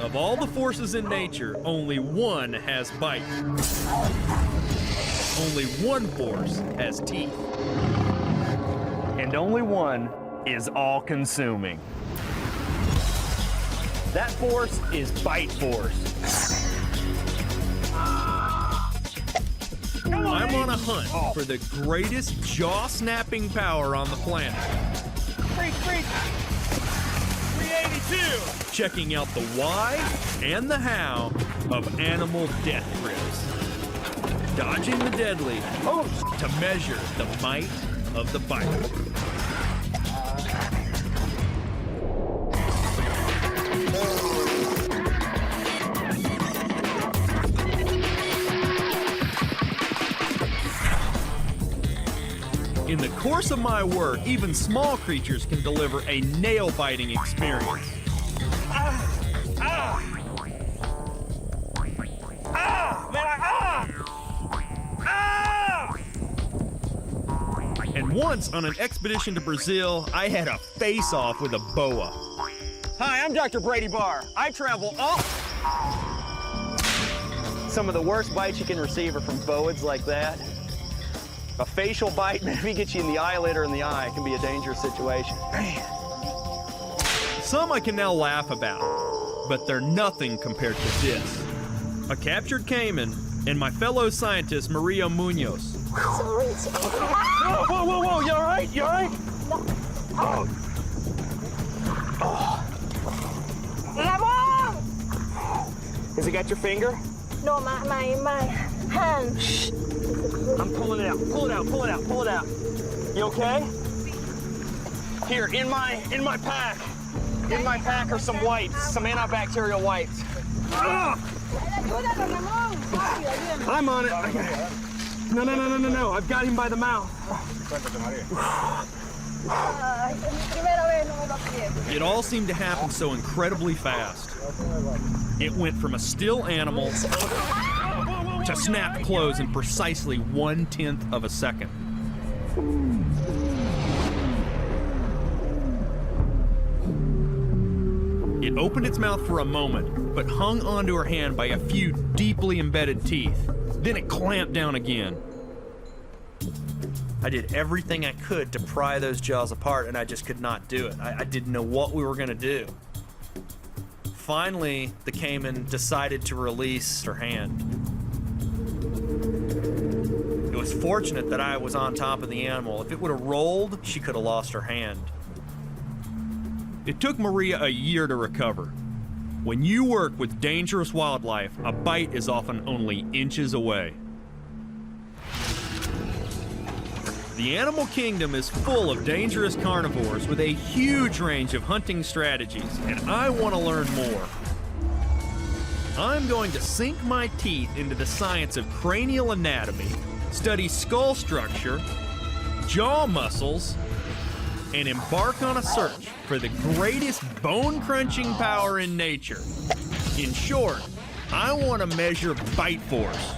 Of all the forces in nature, only one has bite. Only one force has teeth. And only one is all-consuming. That force is bite force. I'm on a hunt for the greatest jaw-snapping power on the planet. Freak! 382! Checking out the why and the how of animal death grips. Dodging the deadly to measure the might of the bite. In the course of my work, even small creatures can deliver a nail-biting experience. And once on an expedition to Brazil, I had a face-off with a boa. Hi, I'm Dr. Brady Barr. I travel all... Some of the worst bites you can receive are from boas like that. A facial bite, maybe get you in the eyelid or in the eye. It can be a dangerous situation. Man. Some I can now laugh about, but they're nothing compared to this. A captured caiman and my fellow scientist, Maria Munoz. Whoa, you all right? You all right? Has it got your finger? No, my hand. I'm pulling it out. Pull it out. You okay? Here, in my pack. In my pack are some wipes, some antibacterial wipes. I'm on it. Okay. No. I've got him by the mouth. It all seemed to happen so incredibly fast. It went from a still animal to snap close in precisely 1/10 of a second. It opened its mouth for a moment, but hung onto her hand by a few deeply embedded teeth. Then it clamped down again. I did everything I could to pry those jaws apart, and I just could not do it. I didn't know what we were gonna do. Finally, the caiman decided to release her hand. It was fortunate that I was on top of the animal. If it would have rolled, she could have lost her hand. It took Maria a year to recover. When you work with dangerous wildlife, a bite is often only inches away. The animal kingdom is full of dangerous carnivores with a huge range of hunting strategies, and I want to learn more. I'm going to sink my teeth into the science of cranial anatomy, study skull structure, jaw muscles, and embark on a search for the greatest bone-crunching power in nature. In short, I want to measure bite force.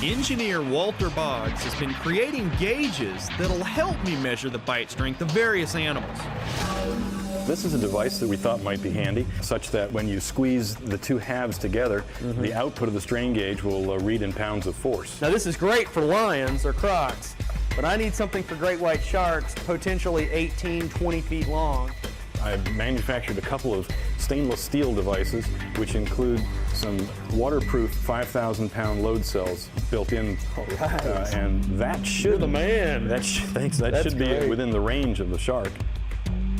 Engineer Walter Boggs has been creating gauges that'll help me measure the bite strength of various animals. This is a device that we thought might be handy, such that when you squeeze the two halves together, the output of the strain gauge will read in pounds of force. Now this is great for lions or crocs, but I need something for great white sharks, potentially 18, 20 feet long. I've manufactured a couple of stainless steel devices, which include some waterproof 5,000-pound load cells built in. Right. And that should... You're the man. Thanks. That should be great. within the range of the shark.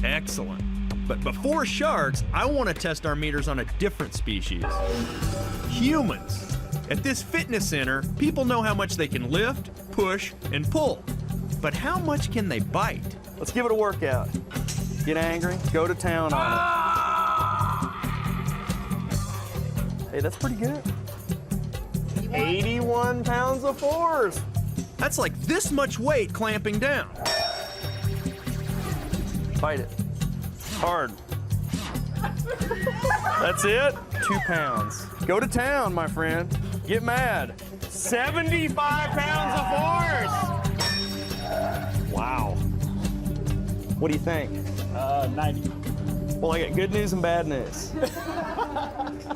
Excellent. But before sharks, I want to test our meters on a different species. Humans. At this fitness center, people know how much they can lift, push, and pull. But how much can they bite? Let's give it a workout. Get angry, go to town on it. Hey, that's pretty good. 81 pounds of force. That's like this much weight clamping down. Bite it. Hard. That's it. 2 pounds. Go to town, my friend. Get mad. 75 pounds of force. Wow. What do you think? 90. Well, I got good news and bad news.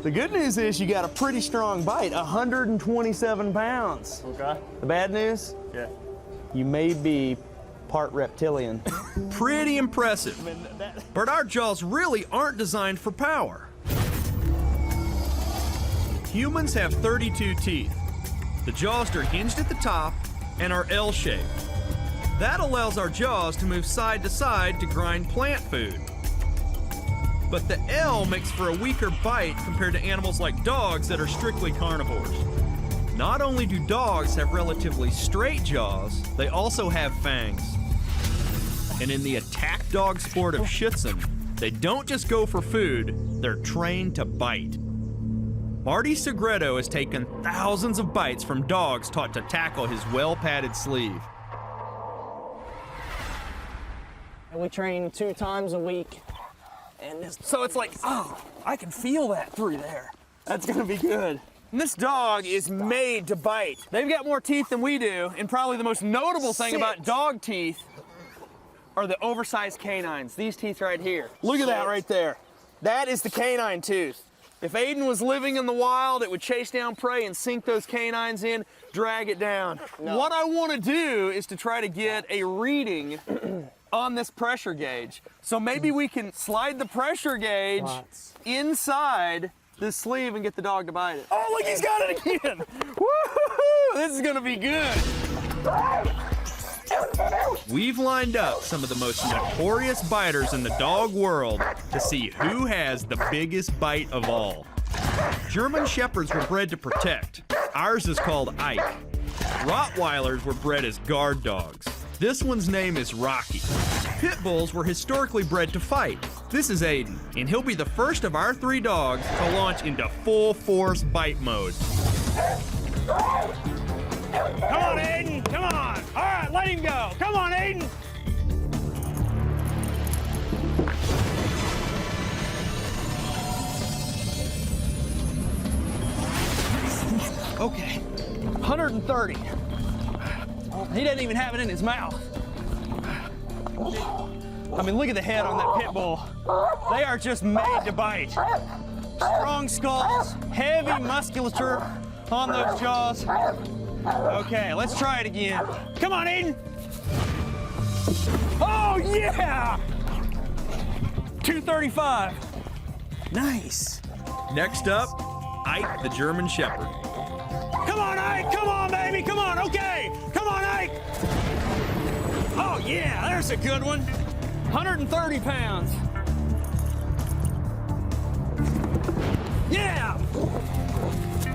The good news is you got a pretty strong bite, 127 pounds. Okay. The bad news? Yeah. You may be part reptilian. Pretty impressive. But our jaws really aren't designed for power. Humans have 32 teeth. The jaws are hinged at the top and are L-shaped. That allows our jaws to move side to side to grind plant food. But the L makes for a weaker bite compared to animals like dogs that are strictly carnivores. Not only do dogs have relatively straight jaws, they also have fangs. And in the attack dog sport of Schutzen, they don't just go for food, they're trained to bite. Marty Segredo has taken thousands of bites from dogs taught to tackle his well-padded sleeve. We train 2 times a week. And so it's like, oh, I can feel that through there. That's gonna be good. And this dog is made to bite. They've got more teeth than we do, and probably the most notable thing about dog teeth are the oversized canines. These teeth right here. Look at that right there. That is the canine tooth. If Aiden was living in the wild, it would chase down prey and sink those canines in, drag it down. No. What I want to do is to try to get a reading on this pressure gauge. So maybe we can slide the pressure gauge inside this sleeve and get the dog to bite it. Oh, look, he's got it again. Woo-hoo-hoo! This is gonna be good. We've lined up some of the most notorious biters in the dog world to see who has the biggest bite of all. German Shepherds were bred to protect. Ours is called Ike. Rottweilers were bred as guard dogs. This one's name is Rocky. Pit bulls were historically bred to fight. This is Aiden, and he'll be the first of our 3 dogs to launch into full force bite mode. Come on, Aiden, come on. All right, let him go. Come on, Aiden. Okay, 130. He doesn't even have it in his mouth. I mean, look at the head on that pit bull. They are just made to bite. Strong skulls, heavy musculature on those jaws. Okay, let's try it again. Come on, Aiden. Oh, yeah! 235. Nice. Next up, Ike the German Shepherd. Come on, Ike. Come on, baby. Come on. Okay. Come on, Ike. Oh, yeah. There's a good one. 130 pounds. Yeah.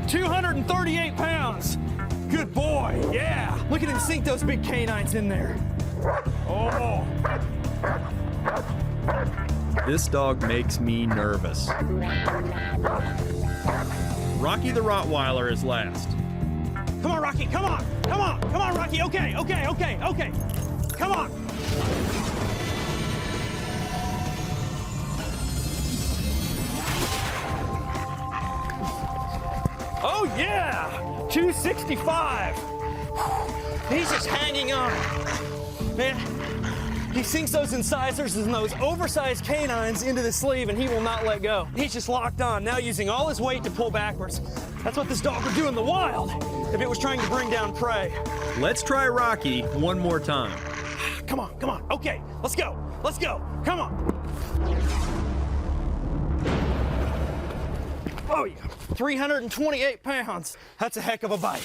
238 pounds. Good boy. Yeah. Look at him sink those big canines in there. Oh. This dog makes me nervous. Rocky the Rottweiler is last. Come on, Rocky. Come on. Come on. Come on, Rocky. Okay. Okay. Okay. Okay. Come on. Oh, yeah. 265. He's just hanging on. Man, he sinks those incisors and those oversized canines into the sleeve, and he will not let go. He's just locked on, now using all his weight to pull backwards. That's what this dog would do in the wild if it was trying to bring down prey. Let's try Rocky one more time. Come on, come on. Okay, let's go. Let's go. Come on. Oh, yeah. 328 pounds. That's a heck of a bite.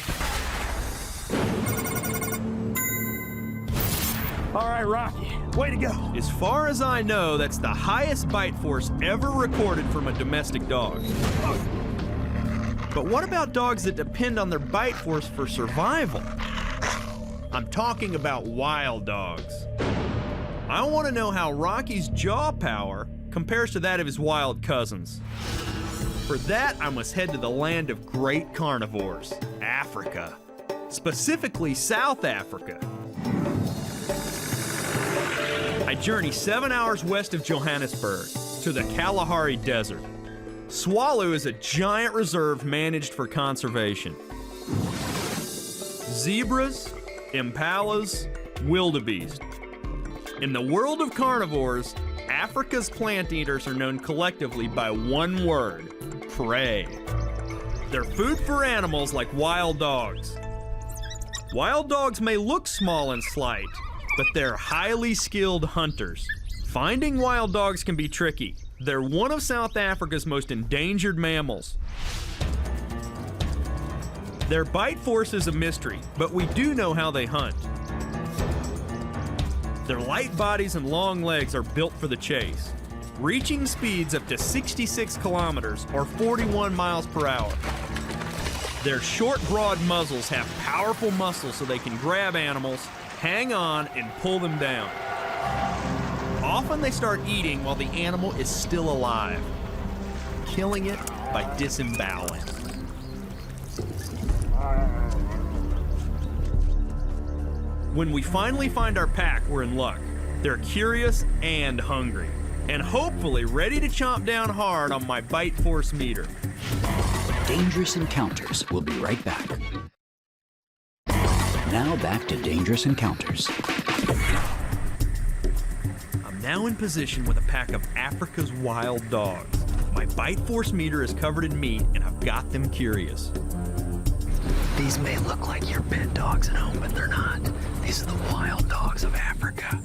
All right, Rocky, way to go. As far as I know, that's the highest bite force ever recorded from a domestic dog. But what about dogs that depend on their bite force for survival? I'm talking about wild dogs. I want to know how Rocky's jaw power compares to that of his wild cousins. For that, I must head to the land of great carnivores, Africa. Specifically, South Africa. I journey 7 hours west of Johannesburg to the Kalahari Desert. Swallow is a giant reserve managed for conservation. Zebras, impalas, wildebeest. In the world of carnivores, Africa's plant eaters are known collectively by one word: prey. They're food for animals like wild dogs. Wild dogs may look small and slight, but they're highly skilled hunters. Finding wild dogs can be tricky. They're one of South Africa's most endangered mammals. Their bite force is a mystery, but we do know how they hunt. Their light bodies and long legs are built for the chase, reaching speeds up to 66 kilometers or 41 miles per hour. Their short, broad muzzles have powerful muscles so they can grab animals, hang on, and pull them down. Often they start eating while the animal is still alive, killing it by disemboweling. When we finally find our pack, we're in luck. They're curious and hungry, and hopefully ready to chomp down hard on my bite force meter. Dangerous Encounters will be right back. Now back to Dangerous Encounters. I'm now in position with a pack of Africa's wild dogs. My bite force meter is covered in meat, and I've got them curious. These may look like your pet dogs at home, but they're not. These are the wild dogs of Africa.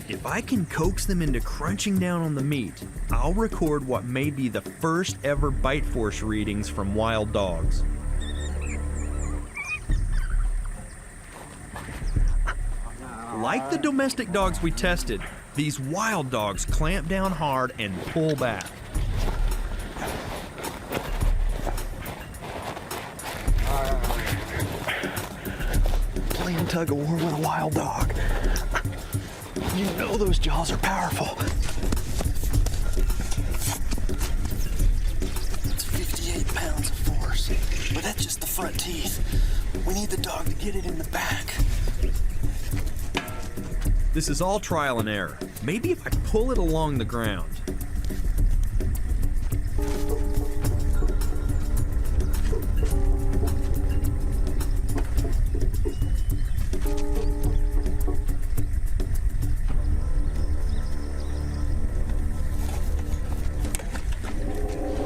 If I can coax them into crunching down on the meat, I'll record what may be the first ever bite force readings from wild dogs. Like the domestic dogs we tested, these wild dogs clamp down hard and pull back. Playing tug of war with a wild dog. You know those jaws are powerful. It's 58 pounds of force, but that's just the front teeth. We need the dog to get it in the back. This is all trial and error. Maybe if I pull it along the ground.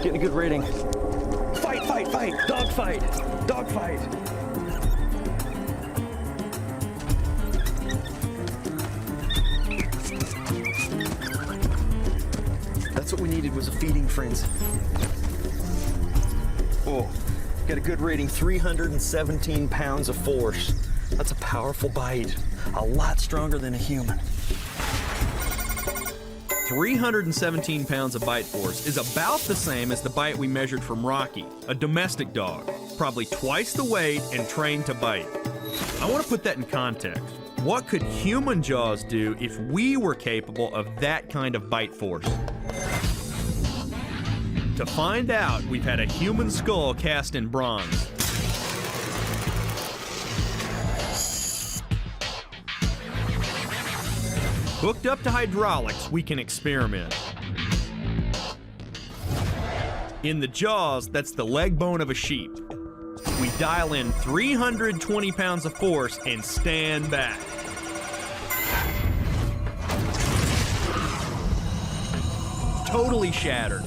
Getting a good rating. Fight, fight, fight! Dog fight! Dog fight! That's what we needed, was a feeding frenzy. Oh, got a good rating, 317 pounds of force. That's a powerful bite. A lot stronger than a human. 317 pounds of bite force is about the same as the bite we measured from Rocky, a domestic dog, probably twice the weight and trained to bite. I want to put that in context. What could human jaws do if we were capable of that kind of bite force? To find out, we've had a human skull cast in bronze. Hooked up to hydraulics, we can experiment. In the jaws, that's the leg bone of a sheep. We dial in 320 pounds of force and stand back. Totally shattered.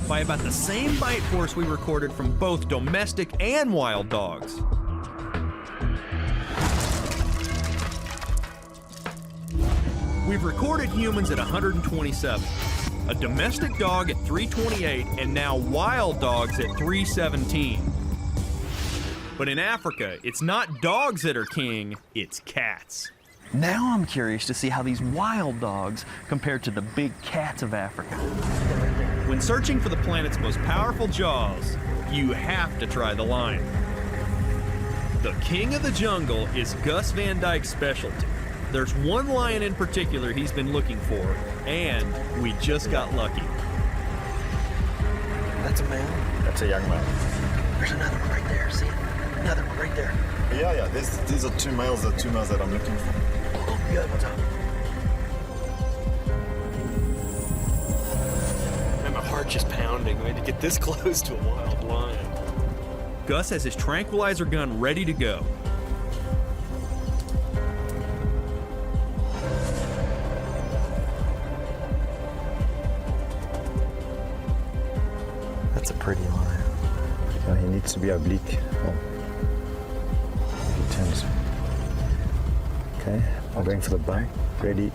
By about the same bite force we recorded from both domestic and wild dogs. We've recorded humans at 127, a domestic dog at 328, and now wild dogs at 317. But in Africa, it's not dogs that are king, it's cats. Now I'm curious to see how these wild dogs compare to the big cats of Africa. When searching for the planet's most powerful jaws, you have to try the lion. The king of the jungle is Gus Van Dyke's specialty. There's one lion in particular he's been looking for, and we just got lucky. That's a male. That's a young man. There's another one right there. See it? Another one right there. Yeah. These are two males that I'm looking for. Oh, the other one's up. And my heart just pounding. We had to get this close to a wild lion. Gus has his tranquilizer gun ready to go. a pretty lion. Yeah, he needs to be oblique. Oh. He turns. Okay, I'm going for the bite. Ready.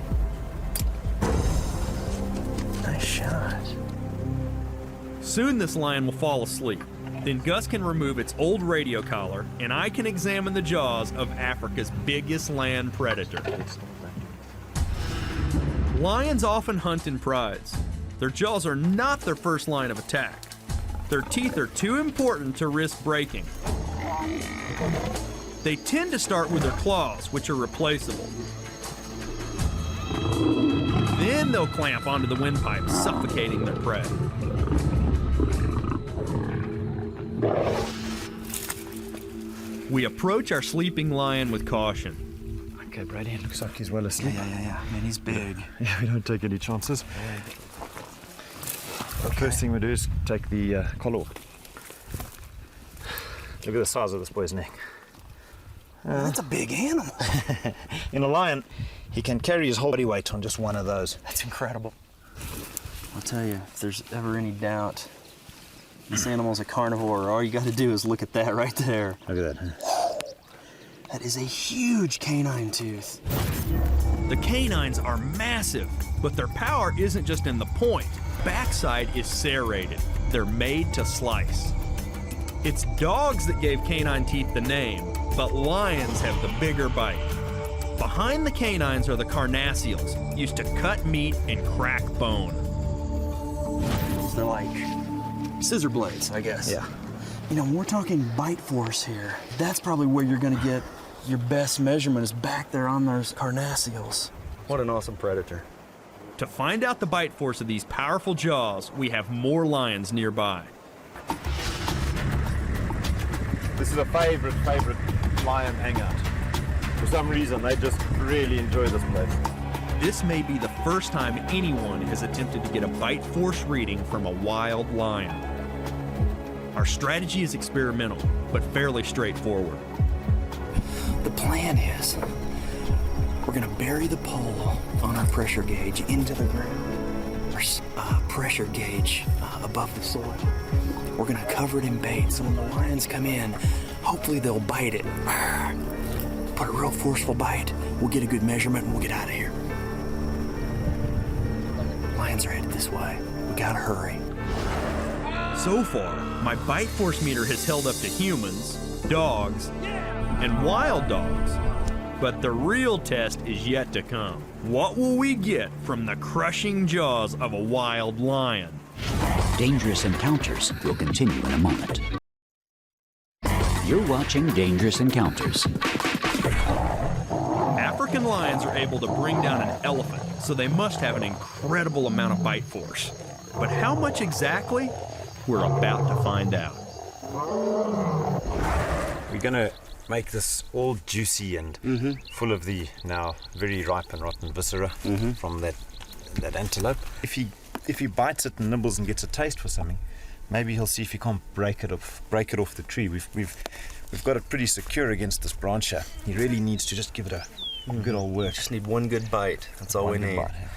Nice shot. Soon this lion will fall asleep. Then Gus can remove its old radio collar, and I can examine the jaws of Africa's biggest land predator. Lions often hunt in prides. Their jaws are not their first line of attack. Their teeth are too important to risk breaking. They tend to start with their claws, which are replaceable. Then they'll clamp onto the windpipe, suffocating their prey. We approach our sleeping lion with caution. Okay, Brady, it looks like he's well asleep. Yeah. Man, he's big. Yeah, we don't take any chances. The first thing we do is take the collar off. Look at the size of this boy's neck. That's a big animal. In a lion, he can carry his whole body weight on just one of those. That's incredible. I'll tell you, if there's ever any doubt, this animal's a carnivore. All you got to do is look at that right there. Look at that, huh? That is a huge canine tooth. The canines are massive, but their power isn't just in the point. Backside is serrated. They're made to slice. It's dogs that gave canine teeth the name, but lions have the bigger bite. Behind the canines are the carnassials, used to cut meat and crack bone. So they're like scissor blades, I guess. Yeah. You know, we're talking bite force here. That's probably where you're gonna get your best measurement is back there on those carnassials. What an awesome predator. To find out the bite force of these powerful jaws, we have more lions nearby. This is a favorite lion hangout. For some reason, they just really enjoy this place. This may be the first time anyone has attempted to get a bite force reading from a wild lion. Our strategy is experimental, but fairly straightforward. The plan is we're gonna bury the pole on our pressure gauge into the ground. There's a pressure gauge above the soil. We're gonna cover it in bait, so when the lions come in, hopefully they'll bite it. Put a real forceful bite. We'll get a good measurement and we'll get out of here. Lions are headed this way. We gotta hurry. So far, my bite force meter has held up to humans, dogs, and wild dogs. But the real test is yet to come. What will we get from the crushing jaws of a wild lion? Dangerous Encounters will continue in a moment. You're watching Dangerous Encounters. African lions are able to bring down an elephant, so they must have an incredible amount of bite force. But how much exactly? We're about to find out. We're gonna make this all juicy and full of the now very ripe and rotten viscera from that antelope. If he bites it and nibbles and gets a taste for something, maybe he'll see if he can't break it off the tree. We've got it pretty secure against this branch here. He really needs to just give it a good old work. Just need one good bite. That's all we need. Bite, yeah.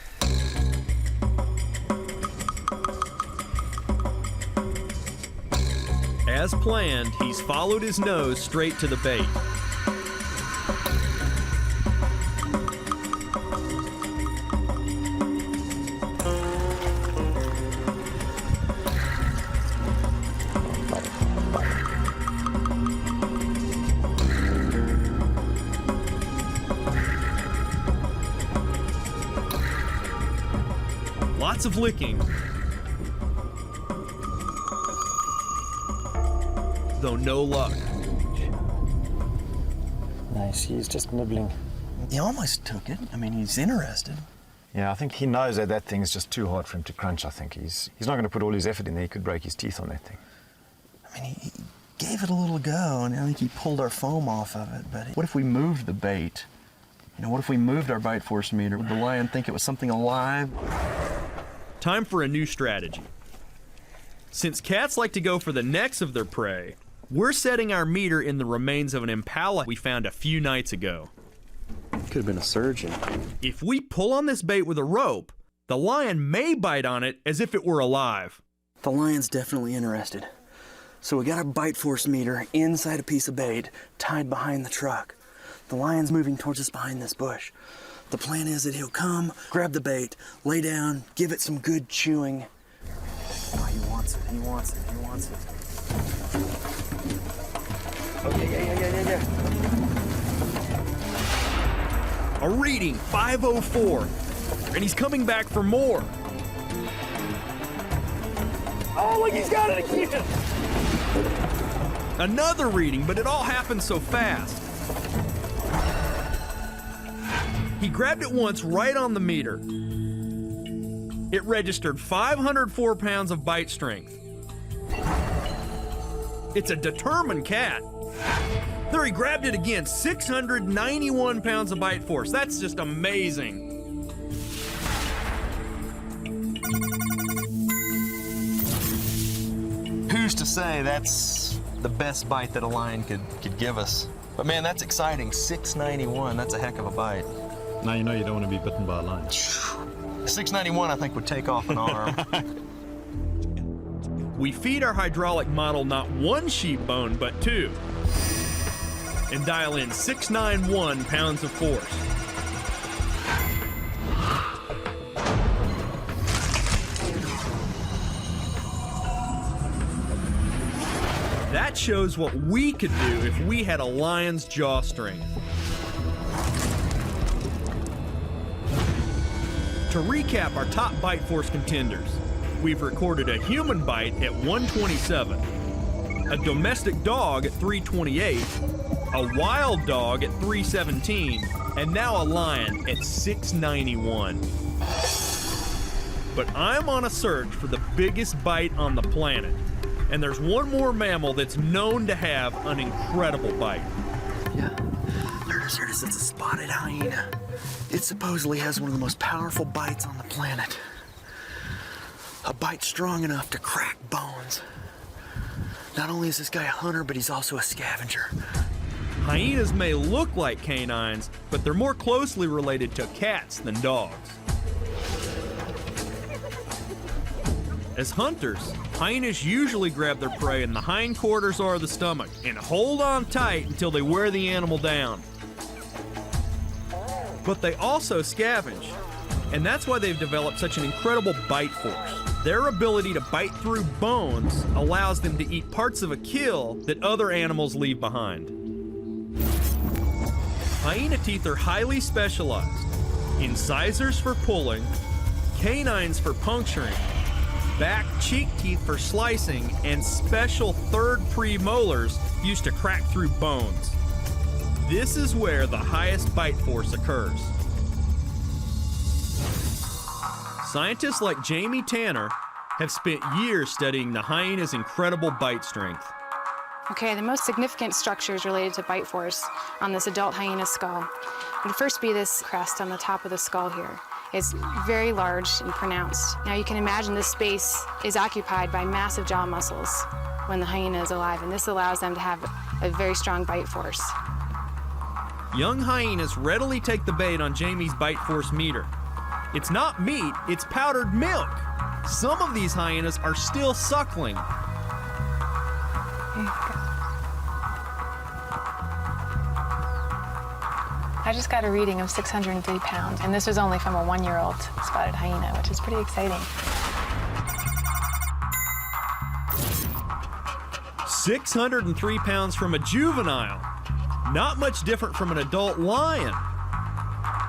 As planned, he's followed his nose straight to the bait. Lots of licking. Though no luck. Nice, he's just nibbling. He almost took it. I mean, he's interested. Yeah, I think he knows that thing is just too hard for him to crunch. I think he's not going to put all his effort in there. He could break his teeth on that thing. I mean, he gave it a little go, and I think he pulled our foam off of it. But what if we moved the bait? You know, what if we moved our bite force meter? Would the lion think it was something alive? Time for a new strategy. Since cats like to go for the necks of their prey, we're setting our meter in the remains of an impala we found a few nights ago. Could have been a surgeon. If we pull on this bait with a rope, the lion may bite on it as if it were alive. The lion's definitely interested. So we got a bite force meter inside a piece of bait tied behind the truck. The lion's moving towards us behind this bush. The plan is that he'll come, grab the bait, lay down, give it some good chewing. Oh, he wants it, he wants it, he wants it. Okay, yeah. A reading 504, and he's coming back for more. Oh, look, he's got it again. Another reading, but it all happened so fast. He grabbed it once right on the meter. It registered 504 pounds of bite strength. It's a determined cat. There, he grabbed it again, 691 pounds of bite force. That's just amazing. Who's to say that's the best bite that a lion could give us? But man, that's exciting. 691, that's a heck of a bite. Now you know you don't want to be bitten by a lion. 691, I think, would take off an arm. We feed our hydraulic model not one sheep bone, but two, and dial in 691 pounds of force. That shows what we could do if we had a lion's jaw strength. To recap our top bite force contenders, we've recorded a human bite at 127, a domestic dog at 328, a wild dog at 317, and now a lion at 691. But I'm on a search for the biggest bite on the planet, and there's one more mammal that's known to have an incredible bite. Yeah, there it is, it's a spotted hyena. It supposedly has one of the most powerful bites on the planet. A bite strong enough to crack bones. Not only is this guy a hunter, but he's also a scavenger. Hyenas may look like canines, but they're more closely related to cats than dogs. As hunters, hyenas usually grab their prey in the hindquarters or the stomach and hold on tight until they wear the animal down. But they also scavenge, and that's why they've developed such an incredible bite force. Their ability to bite through bones allows them to eat parts of a kill that other animals leave behind. Hyena teeth are highly specialized. Incisors for pulling, canines for puncturing, back cheek teeth for slicing, and special third premolars used to crack through bones. This is where the highest bite force occurs. Scientists like Jamie Tanner have spent years studying the hyena's incredible bite strength. Okay, the most significant structures related to bite force on this adult hyena skull would first be this crest on the top of the skull here. It's very large and pronounced. Now you can imagine this space is occupied by massive jaw muscles when the hyena is alive, and this allows them to have a very strong bite force. Young hyenas readily take the bait on Jamie's bite force meter. It's not meat, it's powdered milk. Some of these hyenas are still suckling. I just got a reading of 603 pounds, and this was only from a 1-year-old spotted hyena, which is pretty exciting. 603 pounds from a juvenile. Not much different from an adult lion.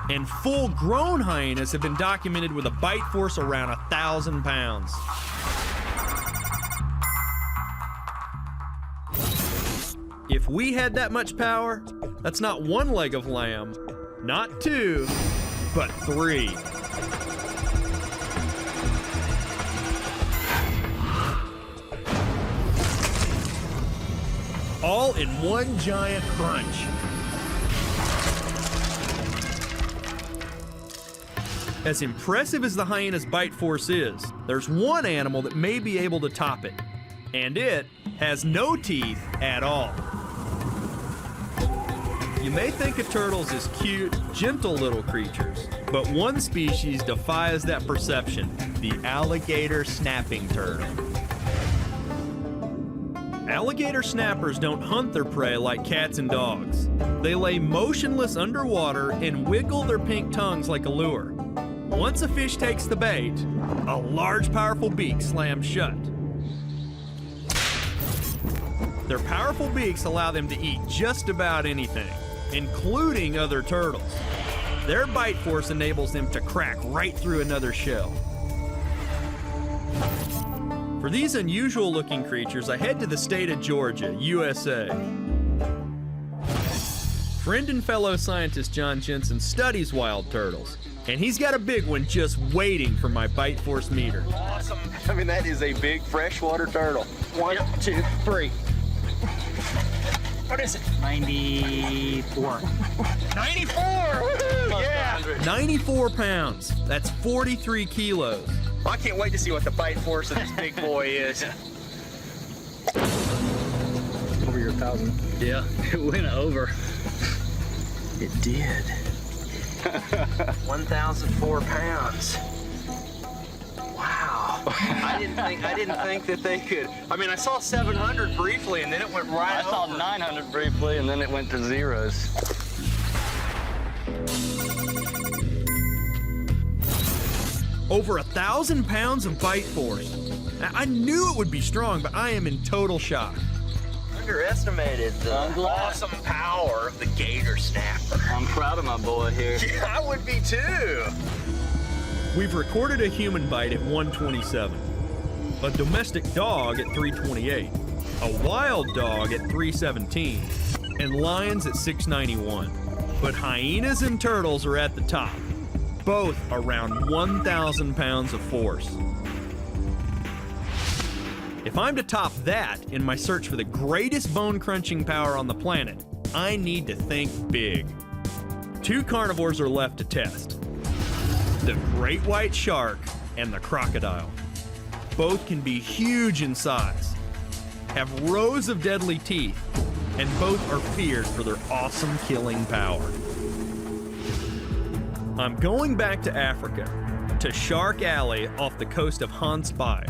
And full-grown hyenas have been documented with a bite force around 1,000 pounds. If we had that much power, that's not one leg of lamb, not two, but three. All in one giant crunch. As impressive as the hyena's bite force is, there's one animal that may be able to top it, and it has no teeth at all. You may think of turtles as cute, gentle little creatures, but one species defies that perception, the alligator snapping turtle. Alligator snappers don't hunt their prey like cats and dogs. They lay motionless underwater and wiggle their pink tongues like a lure. Once a fish takes the bait, a large, powerful beak slams shut. Their powerful beaks allow them to eat just about anything, including other turtles. Their bite force enables them to crack right through another shell. For these unusual-looking creatures, I head to the state of Georgia, USA. Friend and fellow scientist John Jensen studies wild turtles, and he's got a big one just waiting for my bite force meter. Awesome. I mean, that is a big freshwater turtle. 1, 2, 3. What is it? 94. 94! Woo-hoo, yeah! 94 pounds. That's 43 kilos. I can't wait to see what the bite force of this big boy is. Over your 1,000. Yeah, it went over. It did. 1,004 pounds. Wow. I didn't think that they could. I mean, I saw 700 briefly, and then it went right over. I saw 900 briefly, and then it went to zeros. Over 1,000 pounds of bite force. Now, I knew it would be strong, but I am in total shock. Underestimated the awesome power of the gator snapper. I'm proud of my boy here. Yeah, I would be too. We've recorded a human bite at 127, a domestic dog at 328, a wild dog at 317, and lions at 691. But hyenas and turtles are at the top, both around 1,000 pounds of force. If I'm to top that in my search for the greatest bone-crunching power on the planet, I need to think big. 2 carnivores are left to test: the great white shark and the crocodile. Both can be huge in size, have rows of deadly teeth, and both are feared for their awesome killing power. I'm going back to Africa, to Shark Alley off the coast of Hans Bay.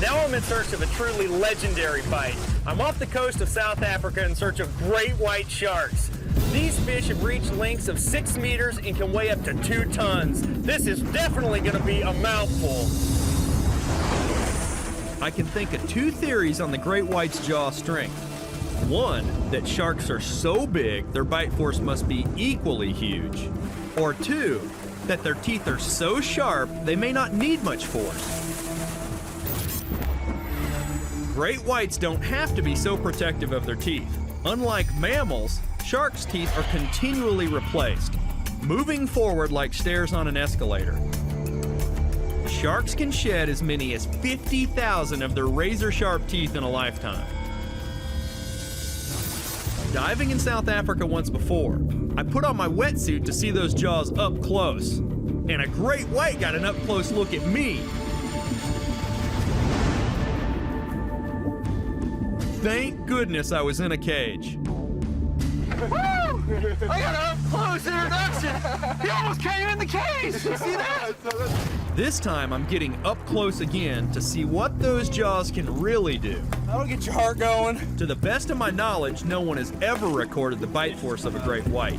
Now I'm in search of a truly legendary bite. I'm off the coast of South Africa in search of great white sharks. These fish have reached lengths of 6 meters and can weigh up to 2 tons. This is definitely going to be a mouthful. I can think of 2 theories on the great white's jaw strength. One, that sharks are so big their bite force must be equally huge. Or 2, that their teeth are so sharp they may not need much force. Great whites don't have to be so protective of their teeth. Unlike mammals, sharks' teeth are continually replaced, moving forward like stairs on an escalator. Sharks can shed as many as 50,000 of their razor-sharp teeth in a lifetime. Diving in South Africa once before, I put on my wetsuit to see those jaws up close, and a great white got an up-close look at me. Thank goodness I was in a cage. Woo! I got an up-close introduction. He almost came in the cage. You see that? This time I'm getting up close again to see what those jaws can really do. That'll get your heart going. To the best of my knowledge, no one has ever recorded the bite force of a great white.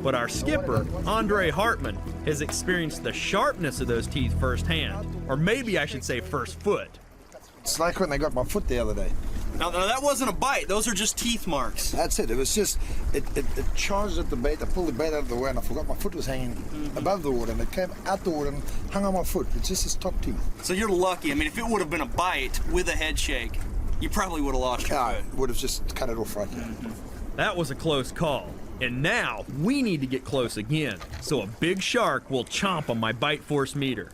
But our skipper, Andre Hartman, has experienced the sharpness of those teeth firsthand, or maybe I should say first foot. It's like when they got my foot the other day. Now that wasn't a bite. Those are just teeth marks. That's it. It was just, it charged at the bait. I pulled the bait out of the way and I forgot my foot was hanging above the water, and it came out the water and hung on my foot. It's just his top teeth. So you're lucky. I mean, if it would have been a bite with a head shake, you probably would have lost your foot. Would have just cut it off right there. That was a close call. And now we need to get close again, so a big shark will chomp on my bite force meter.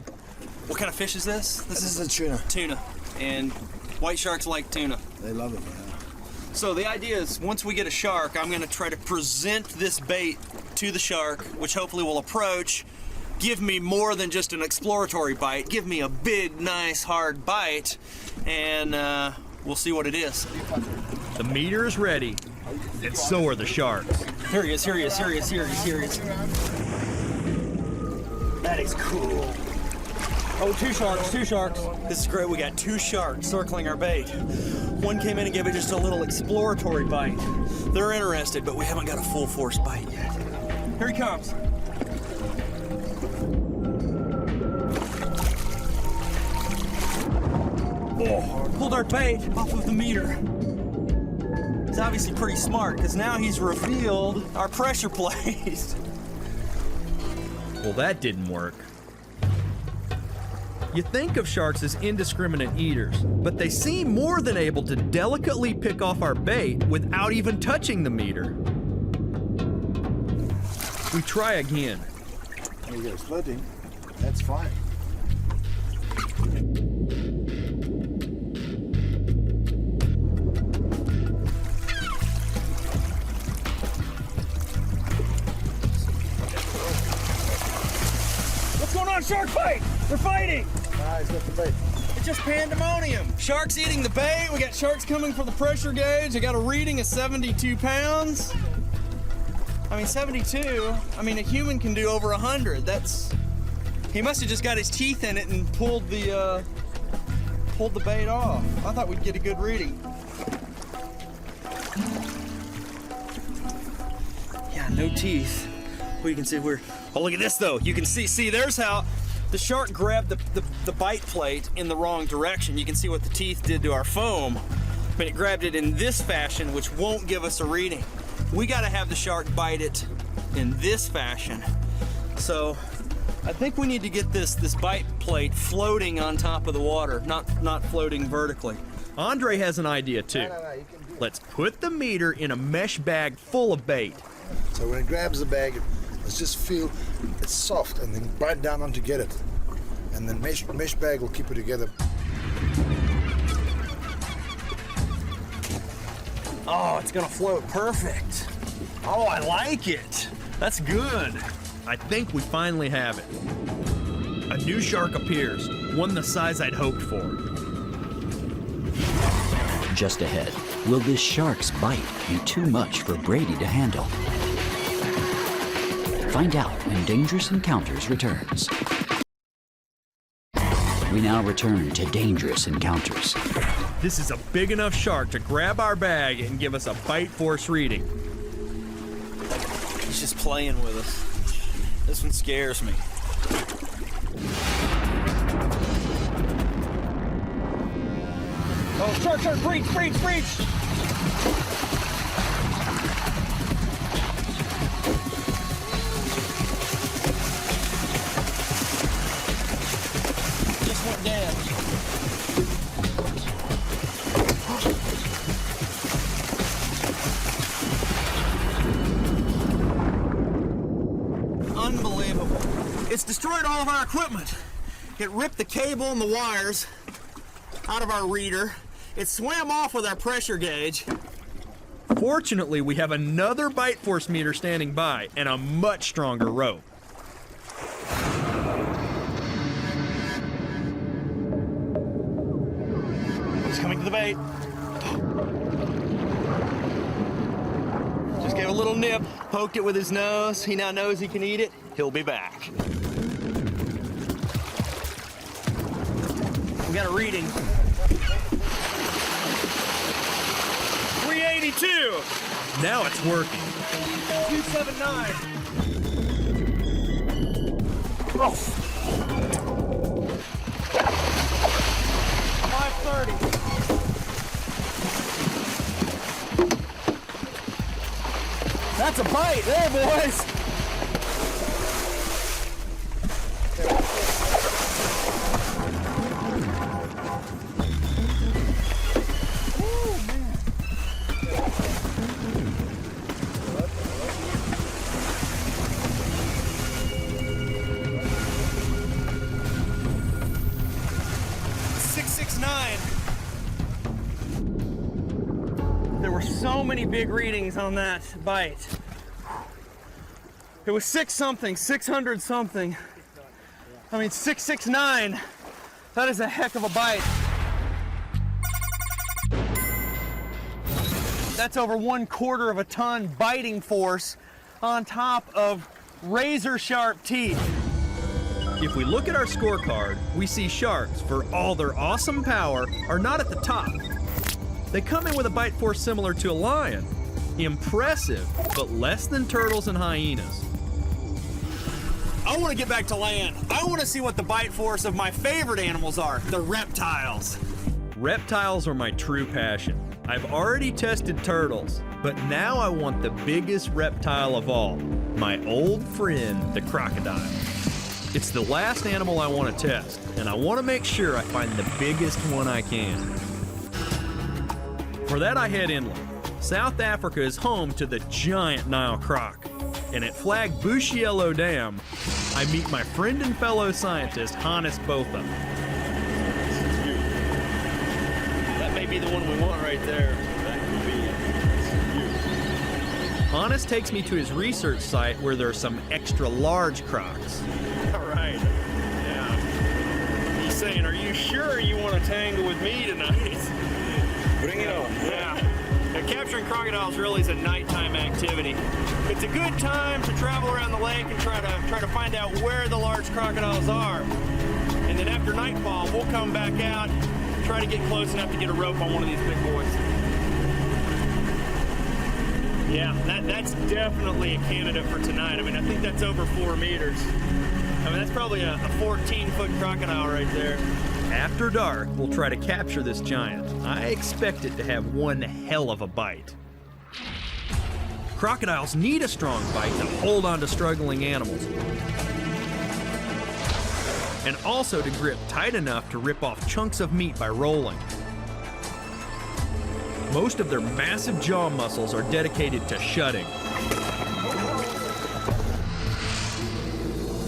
What kind of fish is this? This is a tuna. Tuna. And white sharks like tuna. They love it, man. So the idea is, once we get a shark, I'm gonna try to present this bait to the shark, which hopefully will approach, give me more than just an exploratory bite, give me a big, nice, hard bite, and we'll see what it is. The meter is ready, and so are the sharks. Here he is, here he is, here he is, here he is, here he is. That is cool. Oh, two sharks, two sharks. This is great. We got two sharks circling our bait. One came in and gave it just a little exploratory bite. They're interested, but we haven't got a full force bite yet. Here he comes. Oh, pulled our bait off of the meter. He's obviously pretty smart because now he's revealed our pressure plate. Well, that didn't work. You think of sharks as indiscriminate eaters, but they seem more than able to delicately pick off our bait without even touching the meter. We try again. There you go, floating. That's fine. What's going on, shark fight? They're fighting. Ah, he's got the bait. It's just pandemonium. Sharks eating the bait. We got sharks coming for the pressure gauge. I got a reading of 72 pounds. I mean, 72. I mean, a human can do over 100. He must have just got his teeth in it and pulled the bait off. I thought we'd get a good reading. Yeah, no teeth. Well, you can see oh, look at this though. You can see there's how the shark grabbed the bite plate in the wrong direction. You can see what the teeth did to our foam. But it grabbed it in this fashion, which won't give us a reading. We gotta have the shark bite it in this fashion. So I think we need to get this bite plate floating on top of the water, not floating vertically. Andre has an idea too. Let's put the meter in a mesh bag full of bait. So when it grabs the bag, let's just feel it's soft and then bite down on to get it. And then mesh bag will keep it together. Oh, it's gonna float perfect. Oh, I like it. That's good. I think we finally have it. A new shark appears, one the size I'd hoped for. Just ahead, will this shark's bite be too much for Brady to handle? Find out when Dangerous Encounters returns. We now return to Dangerous Encounters. This is a big enough shark to grab our bag and give us a bite force reading. He's just playing with us. This one scares me. Oh, shark, breach. Just went down. Unbelievable. It's destroyed all of our equipment. It ripped the cable and the wires out of our reader. It swam off with our pressure gauge. Fortunately, we have another bite force meter standing by and a much stronger rope. He's coming to the bait. Just gave a little nip, poked it with his nose. He now knows he can eat it. He'll be back. We got a reading. 382. Now it's working. 279. Oh. 530. That's a bite there, boys. There were so many big readings on that bite. It was 600 something. I mean, 669. That is a heck of a bite. That's over 1/4 of a ton biting force on top of razor sharp teeth. If we look at our scorecard, we see sharks, for all their awesome power, are not at the top. They come in with a bite force similar to a lion. Impressive, but less than turtles and hyenas. I want to get back to land. I want to see what the bite force of my favorite animals are, the reptiles. Reptiles are my true passion. I've already tested turtles, but now I want the biggest reptile of all, my old friend, the crocodile. It's the last animal I want to test, and I want to make sure I find the biggest one I can. For that, I head inland. South Africa is home to the giant Nile croc. And at Flag Bushielo Dam, I meet my friend and fellow scientist, Hannes Botha. That may be the one we want right there. That could be it. Hannes takes me to his research site where there are some extra large crocs. All right. Yeah. He's saying, are you sure you want to tangle with me tonight? Bring it on. Yeah. Now, capturing crocodiles really is a nighttime activity. It's a good time to travel around the lake and try to find out where the large crocodiles are. And then after nightfall, we'll come back out, try to get close enough to get a rope on one of these big boys. Yeah, that's definitely a candidate for tonight. I mean, I think that's over 4 meters. I mean, that's probably a 14-foot crocodile right there. After dark, we'll try to capture this giant. I expect it to have one hell of a bite. Crocodiles need a strong bite to hold on to struggling animals, and also to grip tight enough to rip off chunks of meat by rolling. Most of their massive jaw muscles are dedicated to shutting.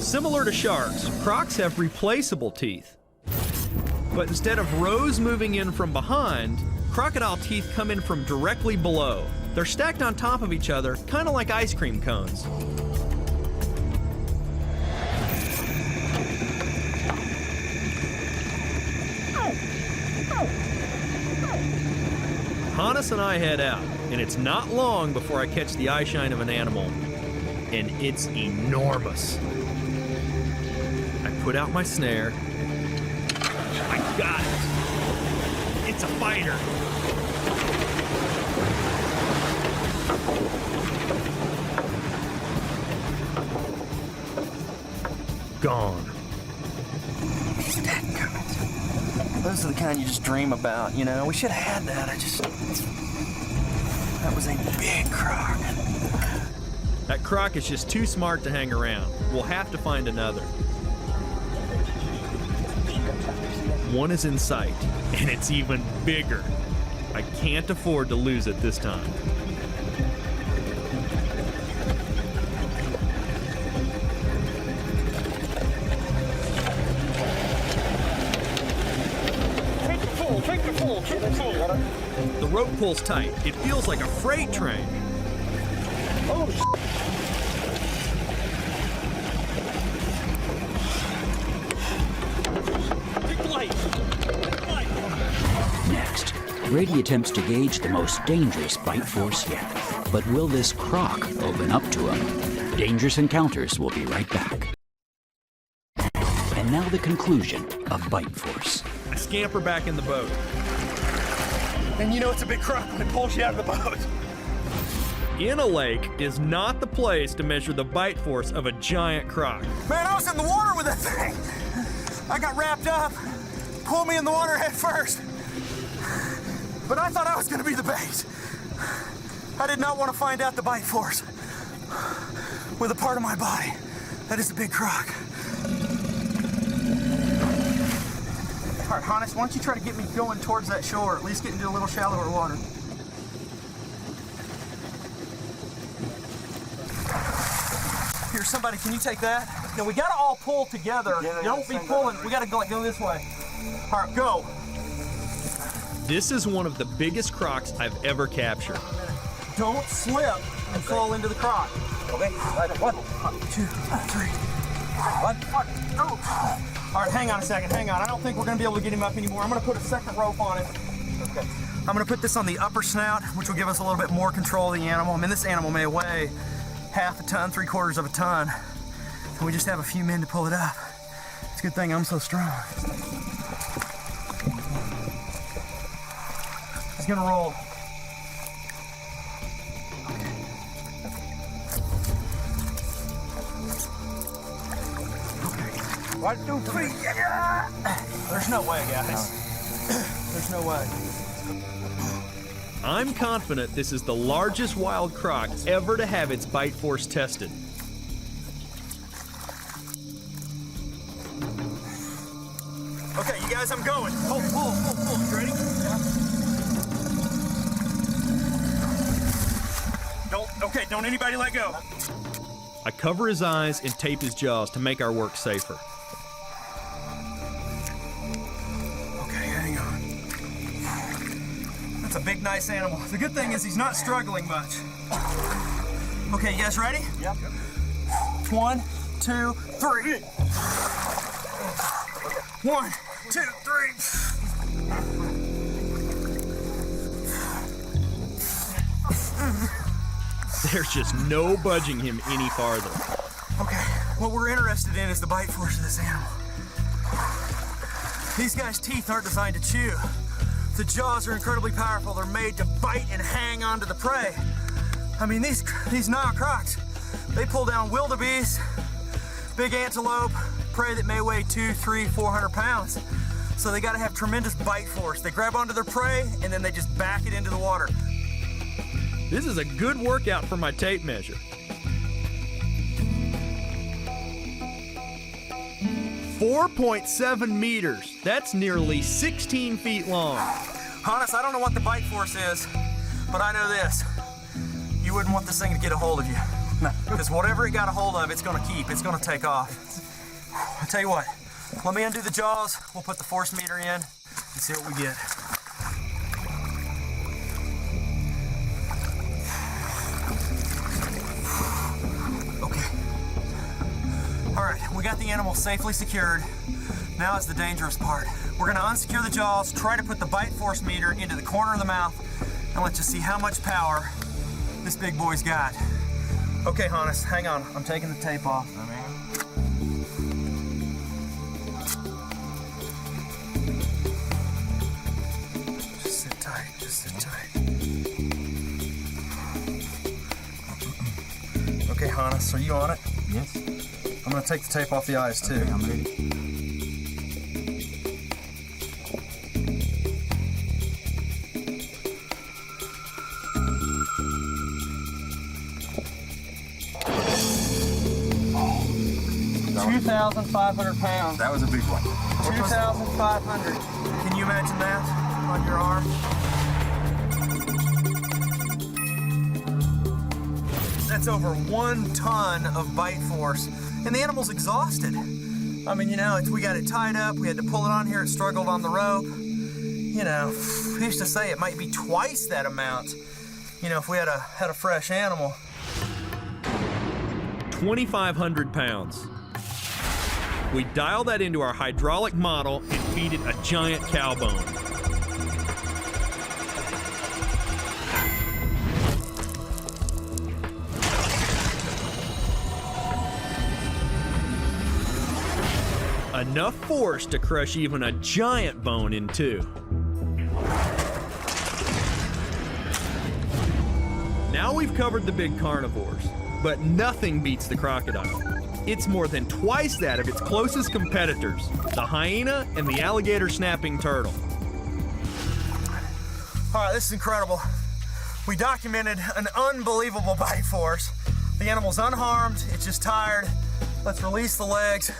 Similar to sharks, crocs have replaceable teeth. But instead of rows moving in from behind, crocodile teeth come in from directly below. They're stacked on top of each other, kind of like ice cream cones. Hannes and I head out, and it's not long before I catch the eye shine of an animal, and it's enormous. I put out my snare. I got it. It's a fighter. Gone. Those are the kind you just dream about, you know? We should have had that. That was a big croc. That croc is just too smart to hang around. We'll have to find another. One is in sight, and it's even bigger. I can't afford to lose it this time. The rope pulls tight. It feels like a freight train. Oh, Next, Brady attempts to gauge the most dangerous bite force yet. But will this croc open up to him? Dangerous Encounters will be right back. And now the conclusion of bite force. I scamper back in the boat. And you know it's a big croc when it pulls you out of the boat. In a lake is not the place to measure the bite force of a giant croc. Man, I was in the water with that thing. I got wrapped up, pulled me in the water head first. But I thought I was gonna be the bait. I did not want to find out the bite force with a part of my body that is a big croc. All right, Hannes, why don't you try to get me going towards that shore, at least get into a little shallower water. Here, somebody, can you take that? No, we gotta all pull together. Yeah, Don't be pulling. We gotta go this way. All right, go. This is one of the biggest crocs I've ever captured. Don't slip and fall into the croc. Okay, right, 1, 2, 3. 1, 2. All right, hang on a second, hang on. I don't think we're gonna be able to get him up anymore. I'm gonna put a second rope on him. Okay. I'm gonna put this on the upper snout, which will give us a little bit more control of the animal. I mean, this animal may weigh half a ton, 3/4 of a ton. And we just have a few men to pull it up. It's a good thing I'm so strong. He's gonna roll. Okay. 1, 2, 3. Yeah! There's no way, guys. There's no way. I'm confident this is the largest wild croc ever to have its bite force tested. Okay, you guys, I'm going. Pull. You ready? Yeah. Don't anybody let go. I cover his eyes and tape his jaws to make our work safer. Okay, hang on. That's a big, nice animal. The good thing is he's not struggling much. Okay, you guys ready? Yep. 1, 2, 3. 1, 2, 3. There's just no budging him any farther. Okay, what we're interested in is the bite force of this animal. These guys' teeth aren't designed to chew. The jaws are incredibly powerful. They're made to bite and hang onto the prey. I mean, these Nile crocs, they pull down wildebeest, big antelope, prey that may weigh 200, 300, 400 pounds. So they gotta have tremendous bite force. They grab onto their prey and then they just back it into the water. This is a good workout for my tape measure. 4.7 meters. That's nearly 16 feet long. Honest, I don't know what the bite force is, but I know this. You wouldn't want this thing to get a hold of you. No. Because whatever it got a hold of, it's gonna keep. It's gonna take off. I'll tell you what, let me undo the jaws. We'll put the force meter in and see what we get. All right, we got the animal safely secured. Now is the dangerous part. We're gonna unsecure the jaws, try to put the bite force meter into the corner of the mouth, and let's just see how much power this big boy's got. Okay, Hannes, hang on. I'm taking the tape off. Just sit tight, just sit tight. Okay, Hannes, are you on it? Yes. I'm gonna take the tape off the eyes too. Okay, I'm ready. Oh. 2,500 pounds. That was a big one. 2,500. Can you imagine that on your arm? That's over 1 ton of bite force. And the animal's exhausted. I mean, you know, we got it tied up, we had to pull it on here, it struggled on the rope. You know, who's to say it might be twice that amount, you know, if we had a fresh animal. 2,500 pounds. We dial that into our hydraulic model and feed it a giant cow bone. Enough force to crush even a giant bone in two. Now we've covered the big carnivores, but nothing beats the crocodile. It's more than twice that of its closest competitors, the hyena and the alligator snapping turtle. All right, this is incredible. We documented an unbelievable bite force. The animal's unharmed, it's just tired. Let's release the legs.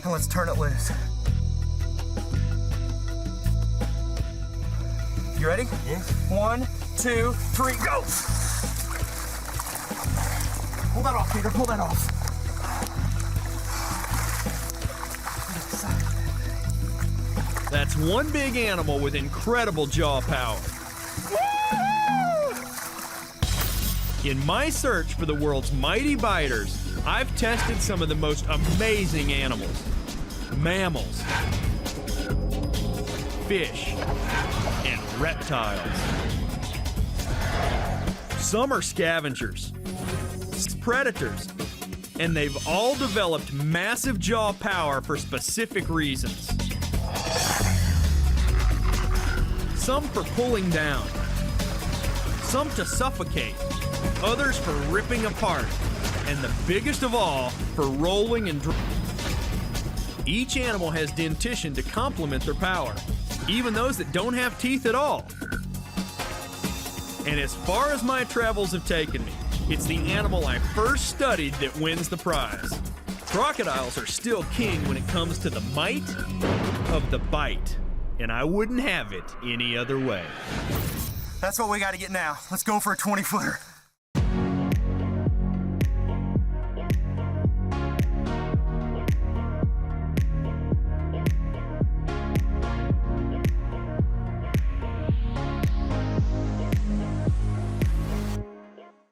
And let's turn it loose. You ready? Yes. 1, 2, 3, go! Pull that off, Peter, pull that off. That's one big animal with incredible jaw power. In my search for the world's mighty biters, I've tested some of the most amazing animals. Mammals, fish, and reptiles. Some are scavengers, predators, And they've all developed massive jaw power for specific reasons. Some for pulling down, some to suffocate, others for ripping apart, and the biggest of all, for rolling and Each animal has dentition to complement their power, even those that don't have teeth at all. And as far as my travels have taken me, it's the animal I first studied that wins the prize. Crocodiles are still king when it comes to the might of the bite, and I wouldn't have it any other way. That's what we got to get now. Let's go for a 20-footer.